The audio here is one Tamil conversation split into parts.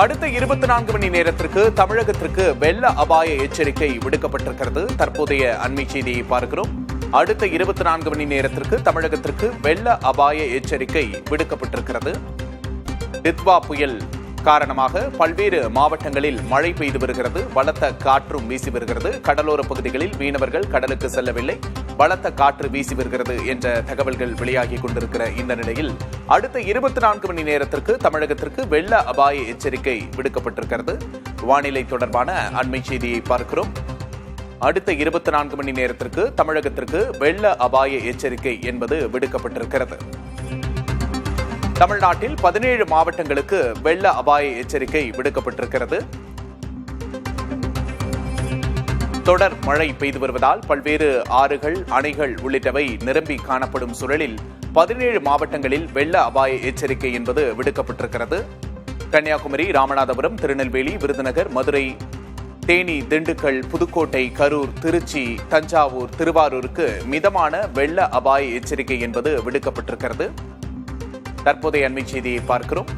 அடுத்த 24 மணி நேரத்திற்கு தமிழகத்திற்கு வெள்ள அபாய எச்சரிக்கை விடுக்கப்பட்டிருக்கிறது. தற்போதைய அண்மை செய்தியை பார்க்கிறோம். அடுத்த 24 மணி நேரத்திற்கு தமிழகத்திற்கு வெள்ள அபாய எச்சரிக்கை விடுக்கப்பட்டிருக்கிறது. டித்வா புயல் காரணமாக பல்வேறு மாவட்டங்களில் மழை பெய்து வருகிறது. பலத்த காற்றும் வீசி வருகிறது. கடலோர பகுதிகளில் மீனவர்கள் கடலுக்கு செல்லவில்லை. பலத்த காற்று வீசி வருகிறது என்ற தகவல்கள் வெளியாகி கொண்டிருக்கிற இந்த நிலையில் அடுத்த 24 மணி நேரத்திற்கு தமிழகத்திற்கு வெள்ள அபாய எச்சரிக்கை விடுக்கப்பட்டிருக்கிறது. வானிலை தொடர்பான அண்மை செய்தியை பார்க்கிறோம். அடுத்த 24 மணி நேரத்திற்கு தமிழகத்திற்கு வெள்ள அபாய எச்சரிக்கை என்பது விடுக்கப்பட்டிருக்கிறது. தமிழ்நாட்டில் 17 மாவட்டங்களுக்கு வெள்ள அபாய எச்சரிக்கை விடுக்கப்பட்டிருக்கிறது. தொடர் மழை பெய்து வருவதால் பல்வேறு ஆறுகள், அணைகள் உள்ளிட்டவை நிரம்பி காணப்படும் சூழலில் 17 மாவட்டங்களில் வெள்ள அபாய எச்சரிக்கை என்பது விடுக்கப்பட்டிருக்கிறது. கன்னியாகுமரி, ராமநாதபுரம், திருநெல்வேலி, விருதுநகர், மதுரை, தேனி, திண்டுக்கல், புதுக்கோட்டை, கரூர், திருச்சி, தஞ்சாவூர், திருவாரூருக்கு மிதமான வெள்ள அபாய எச்சரிக்கை என்பது விடுக்கப்பட்டிருக்கிறது. தற்போதைய அண்மை செய்தியை பார்க்கிறோம்.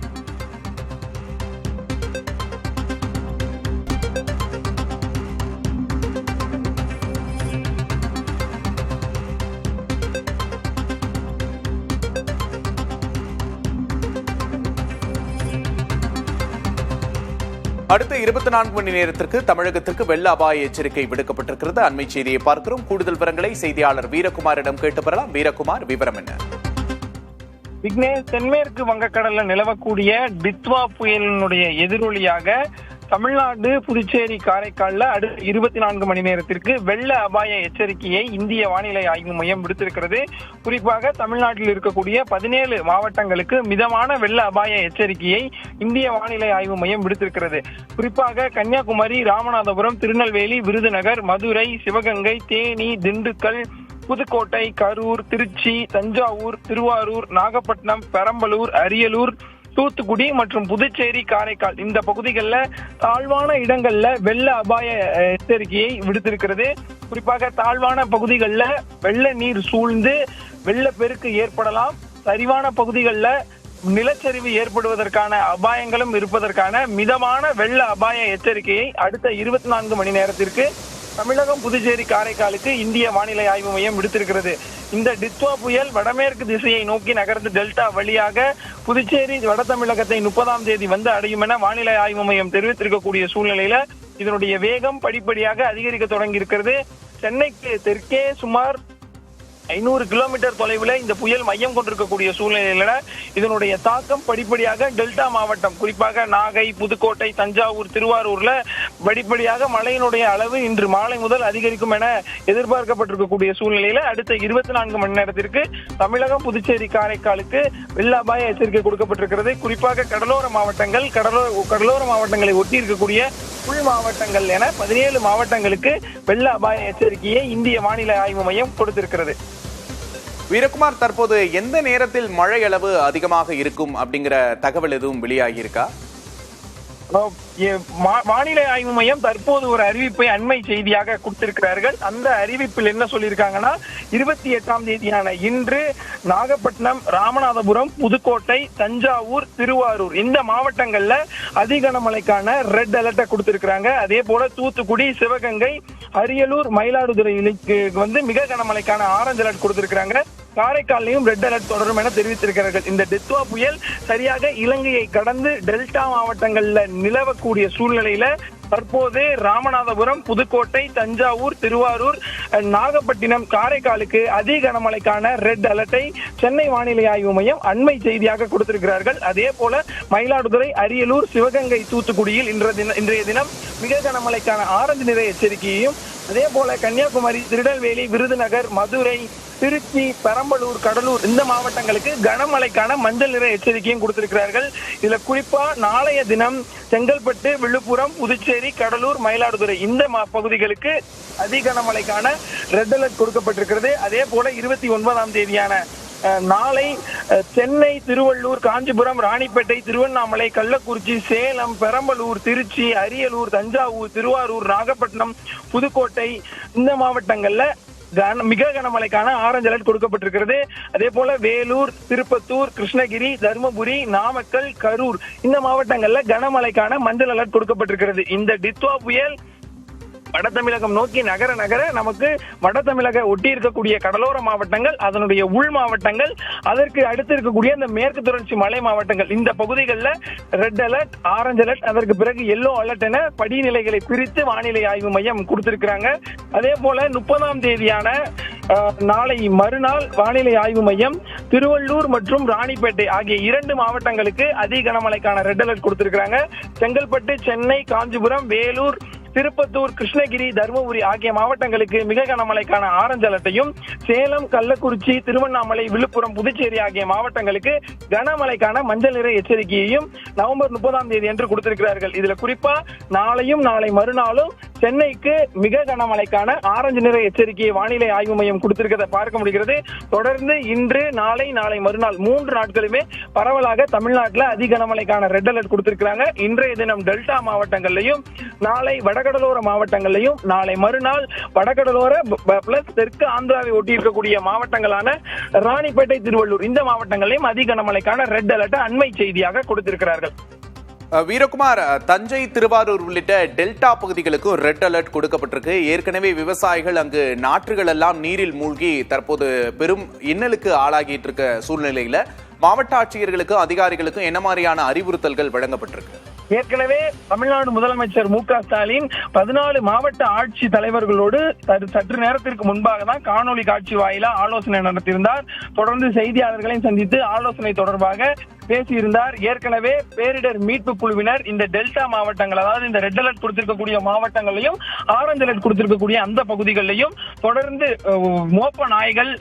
அடுத்த 24 மணி நேரத்திற்கு தமிழகத்திற்கு வெள்ள அபாய எச்சரிக்கை விடுக்கப்பட்டிருக்கிறது. அண்மை செய்தியை பார்க்கிறோம். கூடுதல் விவரங்களை செய்தியாளர் வீரகுமாரிடம் கேட்டு பெறலாம். வீரகுமார், விவரம் என்ன? விக்னேஷ், தென்மேற்கு வங்கக்கடல்ல நிலவக்கூடிய டித்வா புயலினுடைய எதிரொலியாக தமிழ்நாடு, புதுச்சேரி, காரைக்கால்ல அடுத்த 24 மணி நேரத்திற்கு வெள்ள அபாய எச்சரிக்கையை இந்திய வானிலை ஆய்வு மையம் விடுத்திருக்கிறது. குறிப்பாக தமிழ்நாட்டில் இருக்கக்கூடிய 17 மாவட்டங்களுக்கு மிதமான வெள்ள அபாய எச்சரிக்கையை இந்திய வானிலை ஆய்வு மையம் விடுத்திருக்கிறது. குறிப்பாக கன்னியாகுமரி, ராமநாதபுரம், திருநெல்வேலி, விருதுநகர், மதுரை, சிவகங்கை, தேனி, திண்டுக்கல், புதுக்கோட்டை, கரூர், திருச்சி, தஞ்சாவூர், திருவாரூர், நாகப்பட்டினம், பெரம்பலூர், அரியலூர், தூத்துக்குடி மற்றும் புதுச்சேரி, காரைக்கால் இந்த பகுதிகளில் தாழ்வான இடங்கள்ல வெள்ள அபாய எச்சரிக்கையை விடுத்திருக்கிறது. குறிப்பாக தாழ்வான பகுதிகளில் வெள்ள நீர் சூழ்ந்து வெள்ளப்பெருக்கு ஏற்படலாம். சரிவான பகுதிகளில் நிலச்சரிவு ஏற்படுவதற்கான அபாயங்களும் இருப்பதற்கான மிதமான வெள்ள அபாய எச்சரிக்கையை அடுத்த 24 மணி நேரத்திற்கு தமிழகம், புதுச்சேரி, காரைக்காலுக்கு இந்திய வானிலை ஆய்வு மையம் விடுத்திருக்கிறது. இந்த டித்வா புயல் வடமேற்கு திசையை நோக்கி நகர்ந்து டெல்டா வழியாக புதுச்சேரி, வட தமிழகத்தை 30ஆம் தேதி வந்து அடையும் என வானிலை ஆய்வு மையம் தெரிவித்திருக்கக்கூடிய சூழ்நிலையில இதனுடைய வேகம் படிப்படியாக அதிகரிக்க தொடங்கி இருக்கிறது. சென்னைக்கு தெற்கே சுமார் 500 கிலோமீட்டர் தொலைவில் இந்த புயல் மையம் கொண்டிருக்கக்கூடிய சூழ்நிலையில இதனுடைய தாக்கம் படிப்படியாக டெல்டா மாவட்டம், குறிப்பாக நாகை, புதுக்கோட்டை, தஞ்சாவூர், திருவாரூர்ல படிப்படியாக மழையினுடைய அளவு இன்று மாலை முதல் அதிகரிக்கும் என எதிர்பார்க்கப்பட்டிருக்கக்கூடிய சூழ்நிலையில அடுத்த 24 மணி நேரத்திற்கு தமிழகம், புதுச்சேரி, காரைக்காலுக்கு வெள்ள அபாய எச்சரிக்கை கொடுக்கப்பட்டிருக்கிறது. குறிப்பாக கடலோர மாவட்டங்கள், கடலோர மாவட்டங்களை ஒட்டி இருக்கக்கூடிய உள் மாவட்டங்கள் என 17 மாவட்டங்களுக்கு வெள்ள அபாய எச்சரிக்கையை இந்திய வானிலை ஆய்வு மையம் கொடுத்திருக்கிறது. வீரகுமார், தற்போது எந்த நேரத்தில் மழை அளவு அதிகமாக இருக்கும் அப்படிங்கிற தகவல் எதுவும் வெளியாகி இருக்கா? வானிலை ஆய்வு மையம் தற்போது ஒரு அறிவிப்பை அண்மை செய்தியாக கொடுத்திருக்கிறார்கள். அந்த அறிவிப்பில் என்ன சொல்லியிருக்காங்கன்னா, 28ஆம் தேதியான இன்று நாகப்பட்டினம், ராமநாதபுரம், புதுக்கோட்டை, தஞ்சாவூர், திருவாரூர் இந்த மாவட்டங்கள்ல அதிக கனமழைக்கான ரெட் அலர்ட்டை கொடுத்திருக்கிறாங்க. அதே போல தூத்துக்குடி, சிவகங்கை, அரியலூர், மயிலாடுதுறைக்கு மிக கனமழைக்கான ஆரஞ்சு அலர்ட் கொடுத்திருக்கிறாங்க. காரைக்காலையும் ரெட் அலர்ட் தொடரும் என தெரிவித்திருக்கிறார்கள். இந்த டித்வா புயல் சரியாக இலங்கையை கடந்து டெல்டா மாவட்டங்கள்ல நிலவக்கூடிய சூழ்நிலையில தற்போது ராமநாதபுரம், புதுக்கோட்டை, தஞ்சாவூர், திருவாரூர், நாகப்பட்டினம், காரைக்காலுக்கு அதிக கனமழைக்கான ரெட் அலர்ட்டை சென்னை வானிலை ஆய்வு மையம் அண்மை செய்தியாக கொடுத்திருக்கிறார்கள். அதே போல மயிலாடுதுறை, அரியலூர், சிவகங்கை, தூத்துக்குடியில் இன்றைய தினம் மிக கனமழைக்கான ஆரஞ்சு நிற எச்சரிக்கையையும், அதே போல கன்னியாகுமரி, திருநெல்வேலி, விருதுநகர், மதுரை, திருச்சி, பெரம்பலூர், கடலூர் இந்த மாவட்டங்களுக்கு கனமழைக்கான மஞ்சள் நிற எச்சரிக்கையும் கொடுத்திருக்கிறார்கள். இதுல குறிப்பா நாளைய தினம் செங்கல்பட்டு, விழுப்புரம், புதுச்சேரி, கடலூர், மயிலாடுதுறை இந்த பகுதிகளுக்கு அதிக கனமழைக்கான ரெட் அலர்ட் கொடுக்கப்பட்டிருக்கிறது. அதே போல 29ஆம் தேதியான நாளை சென்னை, திருவள்ளூர், காஞ்சிபுரம், ராணிப்பேட்டை, திருவண்ணாமலை, கள்ளக்குறிச்சி, சேலம், பெரம்பலூர், திருச்சி, அரியலூர், தஞ்சாவூர், திருவாரூர், நாகப்பட்டினம், புதுக்கோட்டை இந்த மாவட்டங்கள்ல மிக கனமழைக்கான ஆரஞ்சு அலர்ட் கொடுக்கப்பட்டிருக்கிறது. அதே போல வேலூர், திருப்பத்தூர், கிருஷ்ணகிரி, தருமபுரி, நாமக்கல், கரூர் இந்த மாவட்டங்கள்ல கனமழைக்கான மஞ்சள் அலர்ட் கொடுக்கப்பட்டிருக்கிறது. இந்த டித்வா புயல் வட தமிழகம் நோக்கி நகர நகர நமக்கு வட தமிழக ஒட்டி இருக்கக்கூடிய கடலோர மாவட்டங்கள், அதனுடைய உள் மாவட்டங்கள், அதற்கு அடுத்து இருக்கக்கூடிய இந்த மேற்கு தொடர்ச்சி மலை மாவட்டங்கள், இந்த பகுதிகளில் ரெட் அலர்ட், ஆரஞ்சு அலர்ட், அதற்கு பிறகு எல்லோ அலர்ட் என படிநிலைகளை பிரித்து வானிலை ஆய்வு மையம் கொடுத்திருக்கிறாங்க. அதே போல 30ஆம் தேதியான நாளை மறுநாள் வானிலை ஆய்வு மையம் திருவள்ளூர் மற்றும் ராணிப்பேட்டை ஆகிய 2 மாவட்டங்களுக்கு அதிக கனமழைக்கான ரெட் அலர்ட் கொடுத்திருக்கிறாங்க. செங்கல்பட்டு, சென்னை, காஞ்சிபுரம், வேலூர், திருப்பத்தூர், கிருஷ்ணகிரி, தருமபுரி ஆகிய மாவட்டங்களுக்கு மிக கனமழைக்கான ஆரஞ்சு அலர்ட்டையும், சேலம், கள்ளக்குறிச்சி, திருவண்ணாமலை, விழுப்புரம், புதுச்சேரி ஆகிய மாவட்டங்களுக்கு கனமழைக்கான மஞ்சள் நிற எச்சரிக்கையையும் நவம்பர் 30ஆம் தேதி என்று கொடுத்திருக்கிறார்கள். இதுல குறிப்பா நாளையும் நாளை மறுநாளும் சென்னைக்கு மிக கனமழைக்கான ஆரஞ்சு நிற எச்சரிக்கையை வானிலை ஆய்வு மையம் கொடுத்திருக்கிறத பார்க்க முடிகிறது. தொடர்ந்து இன்று, நாளை, நாளை மறுநாள் 3 நாட்களுமே பரவலாக தமிழ்நாட்டில் அதிக கனமழைக்கான ரெட் அலர்ட் கொடுத்திருக்கிறாங்க. இன்றைய தினம் டெல்டா மாவட்டங்கள்லையும், நாளை வடகடலோர மாவட்டங்கள்லையும், நாளை மறுநாள் வடகடலோர பிளஸ் தெற்கு ஆந்திராவை ஒட்டி இருக்கக்கூடிய மாவட்டங்களான ராணிப்பேட்டை, திருவள்ளூர் இந்த மாவட்டங்களையும் அதிக கனமழைக்கான ரெட் அலர்ட் அண்மை செய்தியாக கொடுத்திருக்கிறார்கள். வீரகுமார், தஞ்சை, திருவாரூர் உள்ளிட்ட டெல்டா பகுதிகளுக்கும் ரெட் அலர்ட் கொடுக்கப்பட்டிருக்கு. ஏற்கனவே விவசாயிகள் அங்கு நாற்றுகள் எல்லாம் நீரில் மூழ்கி தற்போது பெரும் இன்னலுக்கு ஆளாகிட்டு இருக்க சூழ்நிலையில மாவட்ட ஆட்சியர்களுக்கும் அதிகாரிகளுக்கும் என்ன மாதிரியான அறிவுறுத்தல்கள் வழங்கப்பட்டிருக்கு? ஏற்கனவே தமிழ்நாடு முதலமைச்சர் மு க ஸ்டாலின் 14 மாவட்ட ஆட்சி தலைவர்களோடு சற்று நேரத்திற்கு முன்பாக தான் காணொலி காட்சி வாயிலா ஆலோசனை நடத்தியிருந்தார். தொடர்ந்து செய்தியாளர்களையும் சந்தித்து ஆலோசனை தொடர்பாக பேசியிருந்தார். ஏற்கனவே பேரிடர் மீட்பு குழுவினர் இந்த டெல்டா மாவட்டங்கள், அதாவது இந்த ரெட் அலர்ட் கொடுத்திருக்கக்கூடிய மாவட்டங்களையும் ஆரஞ்சு அலர்ட் கொடுத்திருக்கக்கூடிய அந்த பகுதிகளிலையும் தொடர்ந்து மோப்ப நாய்கள்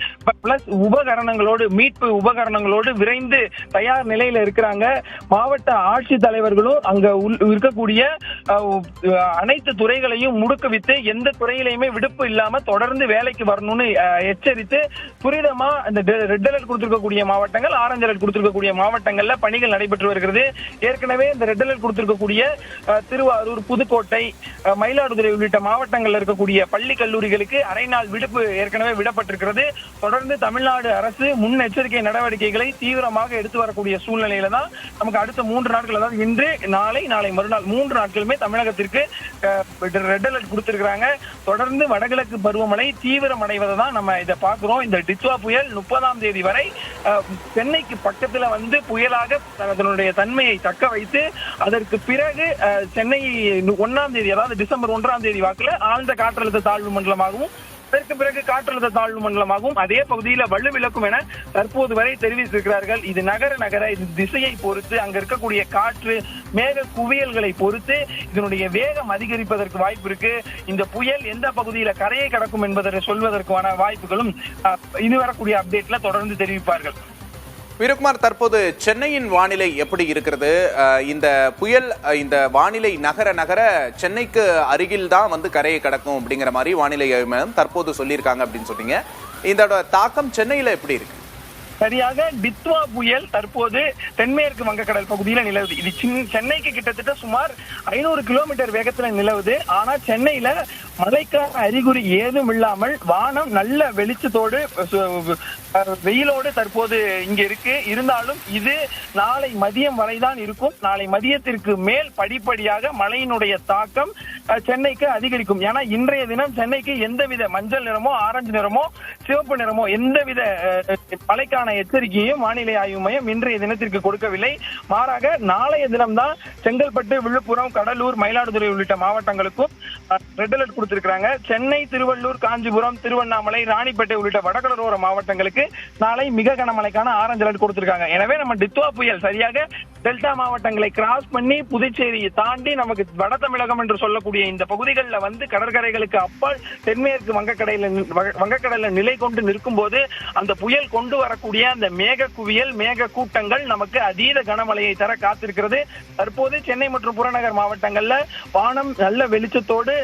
பிளஸ் உபகரணங்களோடு, மீட்பு உபகரணங்களோடு விரைந்து தயார் நிலையில இருக்கிறாங்க. மாவட்ட ஆட்சி தலைவர்களும் அங்க இருக்கக்கூடிய அனைத்து துறைகளையும் முடுக்குவித்து எந்த துறையிலையுமே விடுப்பு இல்லாம தொடர்ந்து வேலைக்கு வரணும்னு எச்சரித்து துரிதமா இந்த ரெட் அலர்ட் கொடுத்திருக்கக்கூடிய மாவட்டங்கள், ஆரஞ்சு அலர்ட் கொடுத்திருக்கக்கூடிய மாவட்டங்கள்ல பணிகள் நடைபெற்று வருகிறது. ஏற்கனவே இந்த ரெட் அலர்ட் கொடுத்திருக்கக்கூடிய திருவாரூர், புதுக்கோட்டை, மயிலாடுதுறை உள்ளிட்ட மாவட்டங்கள்ல இருக்கக்கூடிய பள்ளி கல்லூரிகளுக்கு அரை நாள் விடுப்பு ஏற்கனவே விடப்பட்டிருக்கிறது. தொடர்ந்து தமிழ்நாடு அரசு முன்னெச்சரிக்கை நடவடிக்கைகளை தீவிரமாக எடுத்து வரக்கூடிய சூழ்நிலையில தான் நமக்கு அடுத்த 3 நாட்கள், அதாவது இன்று, நாளை, நாளை மறுநாள் 3 நாட்களுமே தமிழகத்திற்கு ரெட் அலர்ட் கொடுத்திருக்கிறாங்க. தொடர்ந்து வடகிழக்கு பருவமழை தீவிரம் அடைவதை தான் நம்ம இதை பார்க்கிறோம். இந்த டித்வா புயல் 30ஆம் தேதி வரை சென்னைக்கு பக்கத்துல வந்து புயலாக அதனுடைய தன்மையை தக்க வைத்து அதற்கு பிறகு சென்னை 1ஆம் தேதி, அதாவது டிசம்பர் 1ஆம் தேதி வாக்குல ஆழ்ந்த காற்றழுத்த தாழ்வு மண்டலமாகவும் அதற்கு பிறகு காற்றழுத்த தாழ்வு மண்டலமாகவும் அதே பகுதியில வலுவிழக்கும் என தற்போது வரை தெரிவித்திருக்கிறார்கள். இது நகர நகர இது திசையை பொறுத்து, அங்க இருக்கக்கூடிய காற்று மேக குவியல்களை பொறுத்து இதனுடைய வேகம் அதிகரிப்பதற்கு வாய்ப்பு இருக்கு. இந்த புயல் எந்த பகுதியில கரையை கடக்கும் என்பதை சொல்வதற்கான வாய்ப்புகளும் இது வரக்கூடிய அப்டேட்ல தொடர்ந்து தெரிவிப்பார்கள். வீரகுமார், தற்போது சென்னையின் வானிலை எப்படி இருக்கிறது? இந்த புயல் இந்த வானிலை நகர நகர சென்னைக்கு அருகில் தான் வந்து கரையை கடக்கும் அப்படிங்கிற மாதிரி வானிலை தற்போது சொல்லியிருக்காங்க அப்படின்னு சொன்னீங்க. இதோட தாக்கம் சென்னையில எப்படி இருக்கு? சரியாக டித்வா புயல் தற்போது தென்மேற்கு வங்கக்கடல் பகுதியில நிலவுது. இது சென்னைக்கு கிட்டத்தட்ட சுமார் 500 கிலோமீட்டர் வேகத்துல நிலவுது. ஆனா சென்னையில மழைக்கான அறிகுறி ஏதும் இல்லாமல் வானம் நல்ல வெளிச்சத்தோடு வெயிலோடு தற்போது இங்க இருக்கு. இருந்தாலும் இது நாளை மதியம் வரைதான் இருக்கும். நாளை மதியத்திற்கு மேல் படிப்படியாக மழையினுடைய தாக்கம் சென்னைக்கு அதிகரிக்கும். ஏன்னா இன்றைய தினம் சென்னைக்கு எந்தவித மஞ்சள் நிறமோ, ஆரஞ்சு நிறமோ, சிவப்பு நிறமோ எந்தவித மழைக்கான எச்சரிக்கையும் வானிலை ஆய்வு மையம் இன்றைய தினத்திற்கு கொடுக்கவில்லை. மாறாக நாளைய தினம்தான் செங்கல்பட்டு, விழுப்புரம், கடலூர், மயிலாடுதுறை உள்ளிட்ட மாவட்டங்களுக்கும் ரெட் அலர்ட் கொடுத்திருக்கிறாங்க. சென்னை, திருவள்ளூர், காஞ்சிபுரம், திருவண்ணாமலை, ராணிப்பேட்டை உள்ளிட்ட வடகடலோர மாவட்டங்களுக்கு நாளை மிக கனமழைக்கான ஆரஞ்சு அலர்ட் கொடுத்திருக்காங்க. எனவே நம்ம டித்வா புயல் சரியாக டெல்டா மாவட்டங்களை கிராஸ் பண்ணி புதுச்சேரியை தாண்டி நமக்கு வட தமிழகம் என்று சொல்லக்கூடிய இந்த பகுதிகளில் வந்து கடற்கரைகளுக்கு அப்பால் தென்மேற்கு வங்கக்கடலில் நிலை கொண்டு நிற்கும் போது அந்த புயல் கொண்டு வரக்கூடிய அந்த மேக குவியல், மேக கூட்டங்கள் நமக்கு அதீத கனமழையை தர காத்திருக்கிறது. தற்போது சென்னை மற்றும் புறநகர் மாவட்டங்கள்ல வானம் நல்ல வெளிச்சத்தோடு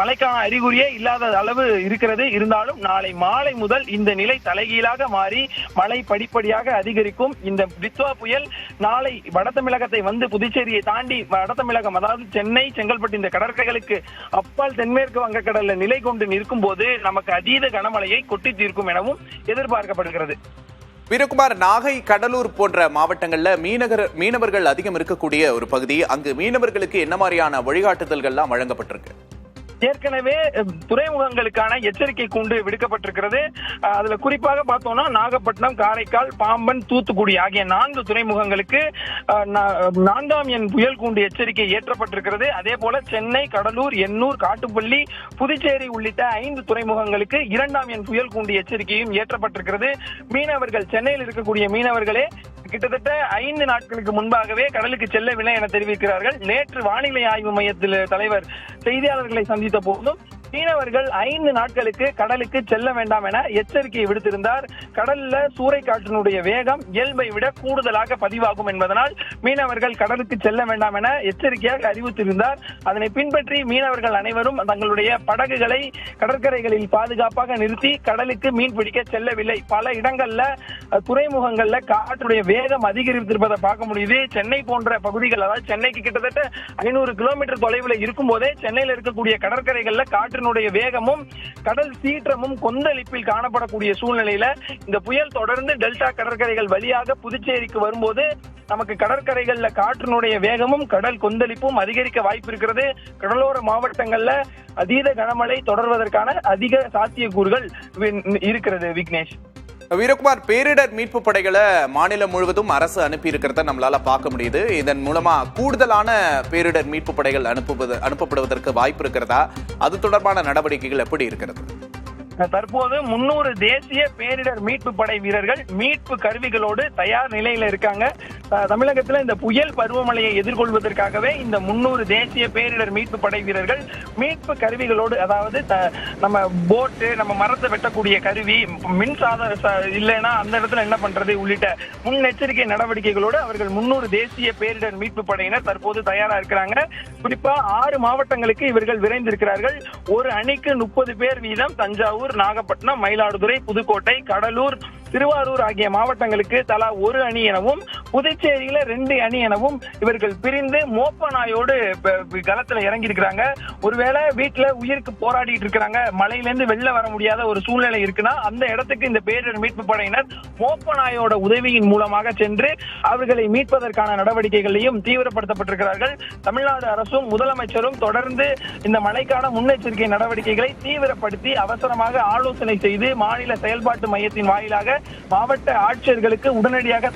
மழைக்கான அறிகுறியே இல்லாத அளவு இருக்கிறது. இருந்தாலும் நாளை மாலை முதல் இந்த நிலை தலைகீழாக மாறி மழை படிப்படியாக அதிகரிக்கும். இந்த டித்வா புயல் நாளை வட தமிழகத்தை வந்து புதுச்சேரியை தாண்டி வட தமிழகம், அதாவது சென்னை, செங்கல்பட்டு இந்த கடற்கரைகளுக்கு அப்பால் தென்மேற்கு வங்கக்கடல்ல நிலை கொண்டு நிற்கும் போது நமக்கு அதீத கனமழையை கொட்டி தீர்க்கும் எனவும் எதிர்பார்க்கப்படுகிறது. வீரகுமார், நாகை, கடலூர் போன்ற மாவட்டங்கள்ல மீனவர்கள் அதிகம் இருக்கக்கூடிய ஒரு பகுதி. அங்கு மீனவர்களுக்கு என்ன மாதிரியான வழிகாட்டுதல்கள்லாம் வழங்கப்பட்டிருக்கு? ஏற்கனவே துறைமுகங்களுக்கான எச்சரிக்கை கூண்டு விடுக்கப்பட்டிருக்கிறது. அதுல குறிப்பாக பார்த்தோம்னா நாகப்பட்டினம், காரைக்கால், பாம்பன், தூத்துக்குடி ஆகிய 4 துறைமுகங்களுக்கு 4ஆம் எண் புயல் கூண்டு எச்சரிக்கை ஏற்றப்பட்டிருக்கிறது. அதே போல சென்னை, கடலூர், எண்ணூர், காட்டுப்பள்ளி, புதுச்சேரி உள்ளிட்ட 5 துறைமுகங்களுக்கு 2ஆம் எண் புயல் கூண்டு எச்சரிக்கையும் ஏற்றப்பட்டிருக்கிறது. மீனவர்கள், சென்னையில் இருக்கக்கூடிய மீனவர்களே கிட்டத்தட்ட 5 நாட்களுக்கு முன்பாகவே கடலுக்கு செல்லவில்லை என தெரிவிக்கிறார்கள். நேற்று வானிலை ஆய்வு மையத்தில் தலைவர் செய்தியாளர்களை சந்தித்த போதும் மீனவர்கள் 5 நாட்களுக்கு கடலுக்கு செல்ல வேண்டாம் என எச்சரிக்கை விடுத்திருந்தார். கடல்ல சூறைக்காற்றினுடைய வேகம் இயல்பை விட கூடுதலாக பதிவாகும் என்பதனால் மீனவர்கள் கடலுக்கு செல்ல வேண்டாம் என எச்சரிக்கையாக அறிவித்திருந்தார். அதனை பின்பற்றி மீனவர்கள் அனைவரும் தங்களுடைய படகுகளை கடற்கரைகளில் பாதுகாப்பாக நிறுத்தி கடலுக்கு மீன் பிடிக்க செல்லவில்லை. பல இடங்கள்ல துறைமுகங்கள்ல காற்றுடைய வேகம் அதிகரித்திருப்பதை பார்க்க முடியுது. சென்னை போன்ற பகுதிகள், அதாவது சென்னைக்கு கிட்டத்தட்ட 500 கிலோமீட்டர் தொலைவில் இருக்கும் போதே சென்னையில் இருக்கக்கூடிய கடற்கரைகள்ல காற்று வேகமும் கடல் சீற்றமும் கொந்தளிப்பில் காணப்படக்கூடிய சூழ்நிலையில இந்த புயல் தொடர்ந்து டெல்டா கடற்கரைகள் வழியாக புதுச்சேரிக்கு வரும்போது நமக்கு கடற்கரைகள்ல காற்றினுடைய வேகமும் கடல் கொந்தளிப்பும் அதிகரிக்க வாய்ப்பு இருக்கிறது. கடலோர மாவட்டங்கள்ல அதீத கனமழை தொடர்வதற்கான அதிக சாத்தியக்கூறுகள் இருக்கிறது. விக்னேஷ், வீரகுமார், பேரிடர் மீட்பு படைகளை மாநிலம் முழுவதும் அரசு அனுப்பி இருக்கிறத நம்மளால பார்க்க முடியுது. இதன் மூலமா கூடுதலான பேரிடர் மீட்பு படைகள் அனுப்பப்படுவதற்கு வாய்ப்பு இருக்கிறதா? அது தொடர்பான நடவடிக்கைகள் எப்படி இருக்கிறது? தற்போது 300 தேசிய பேரிடர் மீட்பு படை வீரர்கள் மீட்பு கருவிகளோடு தயார் நிலையில இருக்காங்க. தமிழகத்துல இந்த புயல் பருவமழையை எதிர்கொள்வதற்காகவே இந்த 300 தேசிய பேரிடர் மீட்பு படை வீரர்கள் மீட்பு கருவிகளோடு, அதாவது நம்ம போட்டு, நம்ம மரத்தை வெட்டக்கூடிய கருவி, மின்சாத இல்லைன்னா அந்த இடத்துல என்ன பண்றது உள்ளிட்ட முன்னெச்சரிக்கை நடவடிக்கைகளோடு அவர்கள் 300 தேசிய பேரிடர் மீட்பு படையினர் தற்போது தயாரா இருக்கிறாங்க. குறிப்பா 6 மாவட்டங்களுக்கு இவர்கள் விரைந்திருக்கிறார்கள். ஒரு அணிக்கு 30 பேர் வீதம் தஞ்சாவூர், நாகப்பட்டினம், மயிலாடுதுறை, புதுக்கோட்டை, கடலூர், திருவாரூர் ஆகிய மாவட்டங்களுக்கு தலா 1 அணி எனவும், புதுச்சேரியில 2 அணி எனவும் இவர்கள் பிரிந்து மோப்ப நாயோடு களத்துல இறங்கி இருக்கிறாங்க. ஒருவேளை வீட்டுல உயிருக்கு போராடிட்டு இருக்கிறாங்க, மழையிலிருந்து வெளில வர முடியாத ஒரு சூழ்நிலை இருக்குன்னா அந்த இடத்துக்கு இந்த பேரிடர் மீட்பு படையினர் மோப்ப நாயோட உதவியின் மூலமாக சென்று அவர்களை மீட்பதற்கான நடவடிக்கைகளையும் தீவிரப்படுத்தப்பட்டிருக்கிறார்கள். தமிழ்நாடு அரசும் முதலமைச்சரும் தொடர்ந்து இந்த மழைக்கான முன்னெச்சரிக்கை நடவடிக்கைகளை தீவிரப்படுத்தி அவசரமாக ஆலோசனை செய்து மாநில செயல்பாட்டு மையத்தின் வாயிலாக மாவட்ட ஆட்சியர்களுக்கு உடனடியாக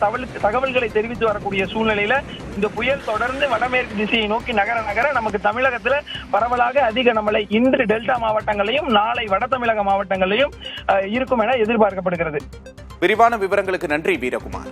தகவல்களை தெரிவித்து வரக்கூடிய சூழ்நிலையில இந்த புயல் தொடர்ந்து வடமேற்கு திசையை நோக்கி நகர நமக்கு தமிழகத்துல பரவலாக அதிக கனமழை இன்று டெல்டா மாவட்டங்களையும் நாளை வட தமிழக மாவட்டங்களையும் இருக்கும் என எதிர்பார்க்கப்படுகிறது. விரிவான விவரங்களுக்கு நன்றி வீரகுமார்.